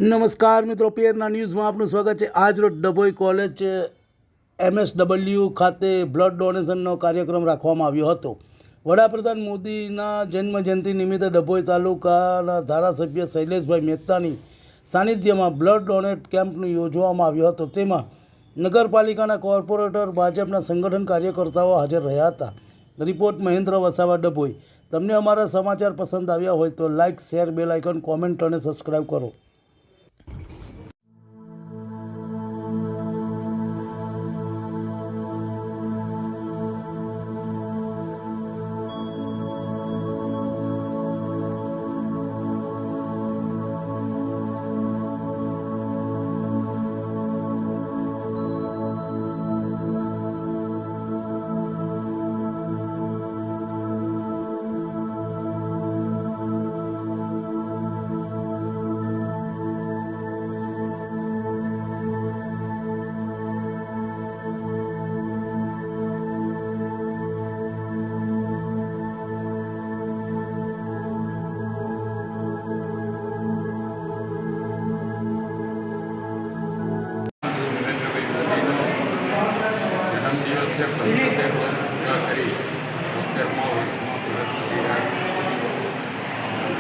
નમસ્કાર મિત્રો, પીએરના ન્યૂઝમાં આપનું સ્વાગત છે। આજ રોજ ડભોઈ કોલેજ MSW ખાતે બ્લડ ડોનેશનનો કાર્યક્રમ રાખવામાં આવ્યો હતો। વડાપ્રધાન મોદીના જન્મજયંતિ નિમિત્તે ડભોઈ તાલુકાના ધારાસભ્ય શૈલેષભાઈ મહેતાની સાનિધ્યમાં બ્લડ ડોનેટ કેમ્પનું યોજવામાં આવ્યો હતો। તેમાં નગરપાલિકાના કોર્પોરેટર, ભાજપના સંગઠન કાર્યકર્તાઓ હાજર રહ્યા હતા। રિપોર્ટ મહેન્દ્ર વસાવા, ડભોઈ। તમને અમારા સમાચાર પસંદ આવ્યા હોય તો like, share, bell icon, comment અને સબસ્ક્રાઈબ કરો। જન્મદિવસે 75 વર્ષ પૂરા કરી 70મા વર્ષમાં પ્રવેશ કરી રહ્યા છે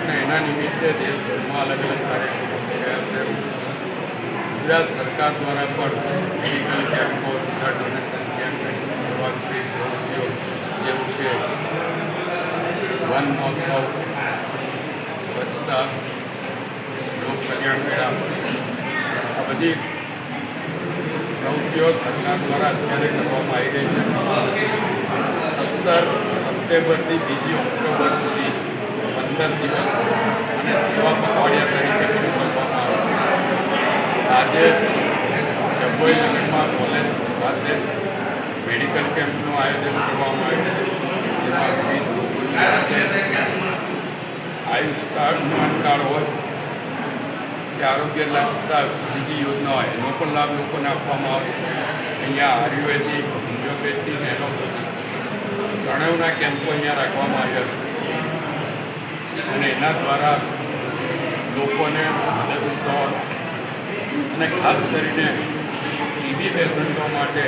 અને એના નિમિત્તે દેશભરમાં અલગ અલગ કાર્યક્રમો થઈ રહ્યા છે। ગુજરાત સરકાર દ્વારા પણ મેડિકલ કેમ્પો, બ્લડ ડોનેશન કેમ્પ, સેવાકીય પ્રવૃત્તિઓ જેવું છે વન મહોત્સવ, સ્વચ્છતા, લોક કલ્યાણ મેળા, આ બધી પ્રવૃત્તિઓ સરકાર દ્વારા અત્યારે કરવામાં આવી રહી છે। 17 સપ્ટેમ્બરથી 2 ઓક્ટોબર સુધી 15 દિવસ અને સેવા પખવાડિયા તરીકે પણ કરવામાં આવે। આજે ડભોઈ નગરમાં કોલેજ ખાતે મેડિકલ કેમ્પનું આયોજન કરવામાં આવ્યું છે, જેમાં વિવિધ રોગોની આયુષ કાર્ડ, પાન કાર્ડ હોય કે આરોગ્ય લગતા બીજી યોજના હોય એનો પણ લાભ લોકોને આપવામાં આવે। અહીંયા આયુર્વેદિક, હોમિયોપેથી, એલોપેથી ત્રણેયના કેમ્પો અહીંયા રાખવામાં આવ્યા છે અને એના દ્વારા લોકોને મદદરૂપ થવા અને ખાસ કરીને ટીબી પેશન્ટો માટે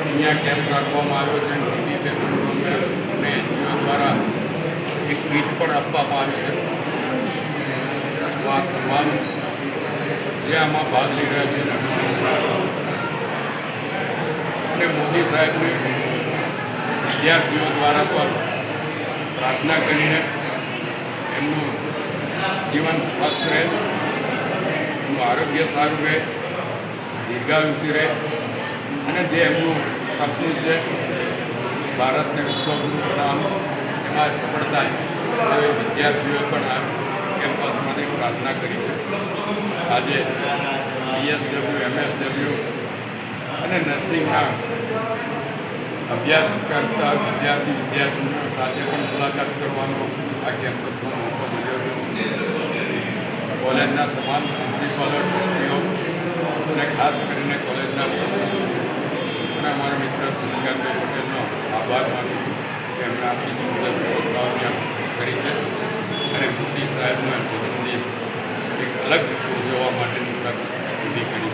અહીંયા કેમ્પ રાખવામાં આવ્યો છે। ટીબી પેશન્ટોને એનજીઓ દ્વારા એક કીટ પણ આપવામાં આવી છે। આ તમામ જે આમાં ભાગ લઈ રહ્યા છે અને મોદી સાહેબને વિદ્યાર્થીઓ દ્વારા પણ પ્રાર્થના કરીને એમનું જીવન સ્વસ્થ રહે, એમનું આરોગ્ય સારું રહે, દીર્ઘાયુષી રહે અને જે એમનું સપનું છે ભારતને વિશ્વગુરુ બનાવવાનું, એમાં સફળતા એ વિદ્યાર્થીઓએ પણ આ કેમ્પસમાંથી પ્રાર્થના કરી છે। આજે BSW, MSW અને નર્સિંગના અભ્યાસ કરતા વિદ્યાર્થીઓ સાથે પણ મુલાકાત કરવાનો આ કેમ્પસમાં મોકો મળ્યો છે। કોલેજના તમામ પ્રિન્સિપાલો, ટ્રસ્ટીઓ અને ખાસ કરીને કોલેજના અને અમારા મિત્ર શશિકાંતભાઈ પટેલનો આભાર માનું છું કે એમણે આપણી સુંદર વ્યવસ્થાઓ ત્યાં કરી છે અને મોદી સાહેબના જન્મદિવસ એક અલગ રીતે ઉજવવા માટેની તક ઊભી કરી છે।